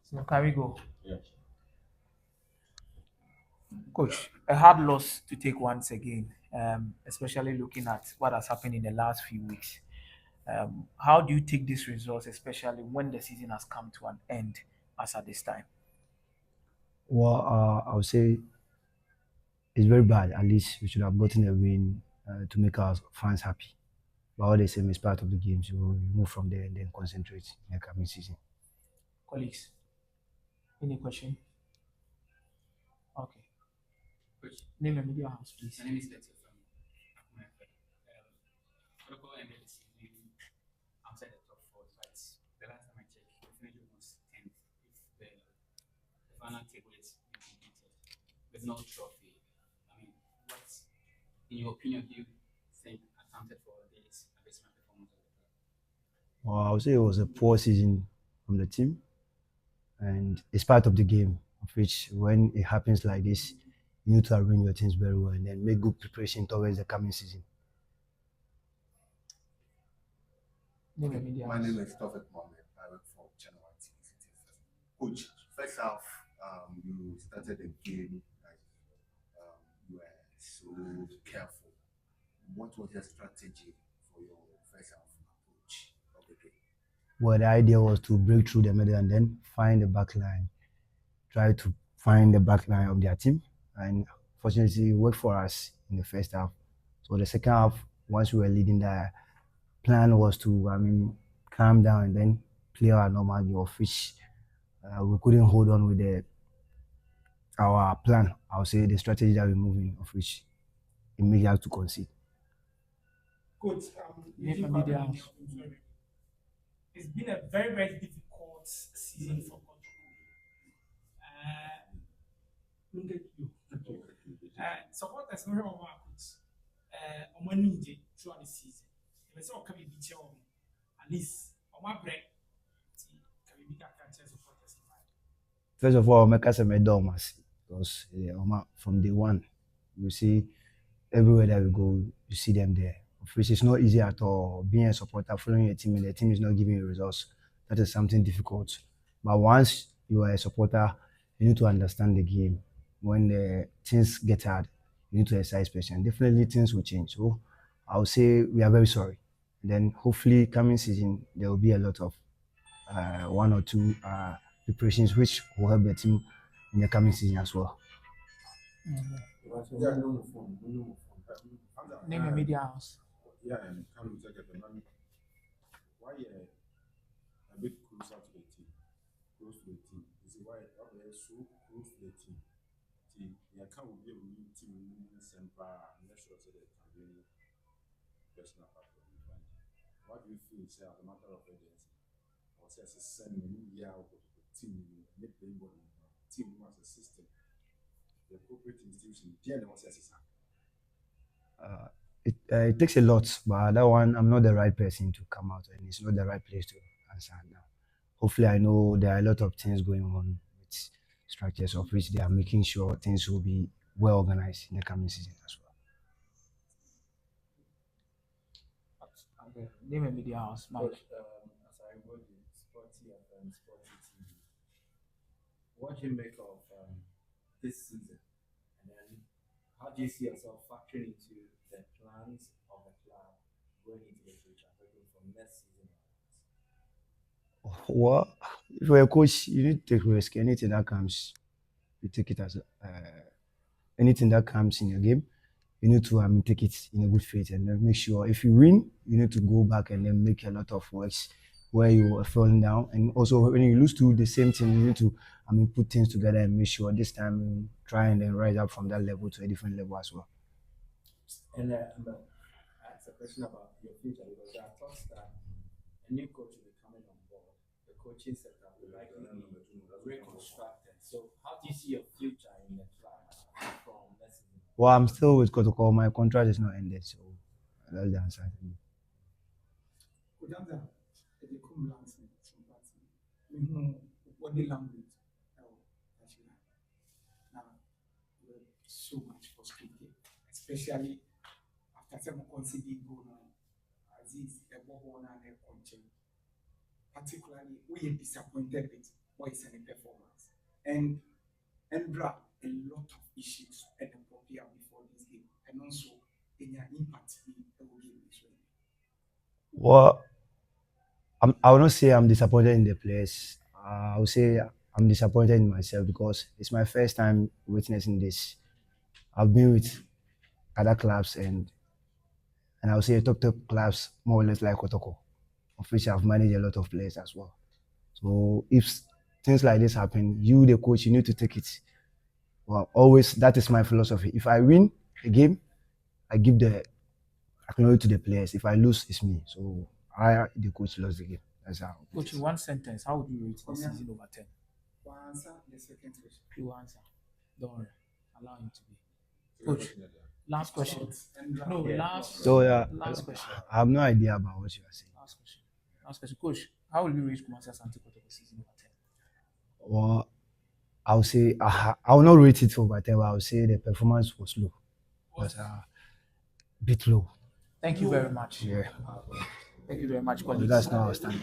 So can we go? Yeah. Coach, a hard loss to take once again, especially looking at what has happened in the last few weeks. How do you take these results, especially when the season has come to an end as at this time? Well, I would say it's very bad. At least we should have gotten a win to make our fans happy. But all the same is part of the game, so we move from there and then concentrate in the coming season. Colleagues, any question? Okay. Which Name a media house, please. my name is Letty from America. Protocol ended the season outside the top four, but the last time I checked, the finish was 10th. If the final table is completed with no trophy, I mean, what, in your opinion, do you think accounted for this abysmal performance of the club? Well, I would say it was a poor season from the team, and it's part of the game. Of which, when it happens like this, you need to arrange your things very well and then make good preparation towards the coming season. Name a Okay. media My house. name is Tofik Mohammed. I work for Channel One TV. Coach, first half, you started the game like you were so careful. What was your strategy for your first half approach of the game? Well, the idea was to break through the middle and then find the back line, try to find the back line of their team. And fortunately, it worked for us in the first half. So the second half, once we were leading, the plan was to, calm down and then play our normal game, of which we couldn't hold on with our plan. I would say the strategy that we're moving, of which it makes us to concede. Coach, Name a Eugene media Kwame, house. I'm sorry. It's been a very, very difficult season for Kotoko. Look at you. Supporters know how our coach. On one need throughout the season. If it's all coming beat you at least on my break, can we catch supporters in mind? First of all, make us a medal, because from day one, you see everywhere that we go, you see them there. Of which it's not easy at all. Being a supporter, following a team, and the team is not giving you results. That is something difficult. But once you are a supporter, you need to understand the game. When the things get hard, you need to exercise patience. Definitely, things will change. So I would say we are very sorry. Then hopefully, coming season there will be a lot of one or two preparations which will help the team in the coming season as well. Yeah, no more phone, no more phone. Name a media house. Yeah, and come to get the man. Why a bit closer to the team, close to the team. You see why they are so close to the team. See, they can't be a new team, Semper, and that's also the campaign personal factor. What do you feel, say, as a matter of urgency? Or say, as a send me out of the team, make the team as a system, the appropriate institution, then what's a system? Uh, it takes a lot, but that one I'm not the right person to come out, and it's not the right place to answer now. Hopefully, I know there are a lot of things going on with structures of which they are making sure things will be well organized in the coming season as well. Okay. Name a media house, Mike. Coach, as I wrote in Sporty and Sporty TV, what do you make of this season? And then how do you see yourself factoring into the plans of the club going into the future, looking from next season? Well, if you're a coach, you need to take risk. Anything that comes, you take it as anything that comes in your game. You need to take it in a good faith and then make sure if you win, you need to go back and then make a lot of works where you are falling down. And also when you lose to the same team, you need to put things together and make sure this time you try and then rise up from that level to a different level as well. And I asked a question about your future because there are talks that a new coach will be coming on board. The coaching setup will likely be reconstructed. So how do you see your future in the club from next season? Well, I'm still with Kotoko. My contract is not ended, so that's the answer. Coach Hamza, the come last night, some party. We know body language. Actually, now we're so much frustrated, especially after some conceding goal now. Aziz, a bubble and a content. Particularly, we are disappointed with what is any performance. And bra a lot of issues and the prepare before this game. And also in your impact in the game this way. Well, I will not say I'm disappointed in the players. I will say I'm disappointed in myself because it's my first time witnessing this. I've been with other clubs and I would say top clubs more or less like Kotoko, of which I've managed a lot of players as well. So if things like this happen, you the coach, you need to take it. Well, always that is my philosophy. If I win a game, I give the acknowledge to the players. If I lose, it's me. So I, the coach, lost the game. That's how. it Coach, is. in one sentence, how would you rate the season over 10? To answer the second question. You answer. Don't worry. Allow him to be. So Coach, last question. And No, last. So yeah, Last question. I have no idea about what you are saying. Last question. Last question. Coach, how will you rate Kumasi Asante Kotoko season over 10? Well, I'll say I will not rate it over 10, but I'll say the performance was low. Was a bit low. Thank you very much. Yeah, Thank you very much, so colleagues. that's not our standard.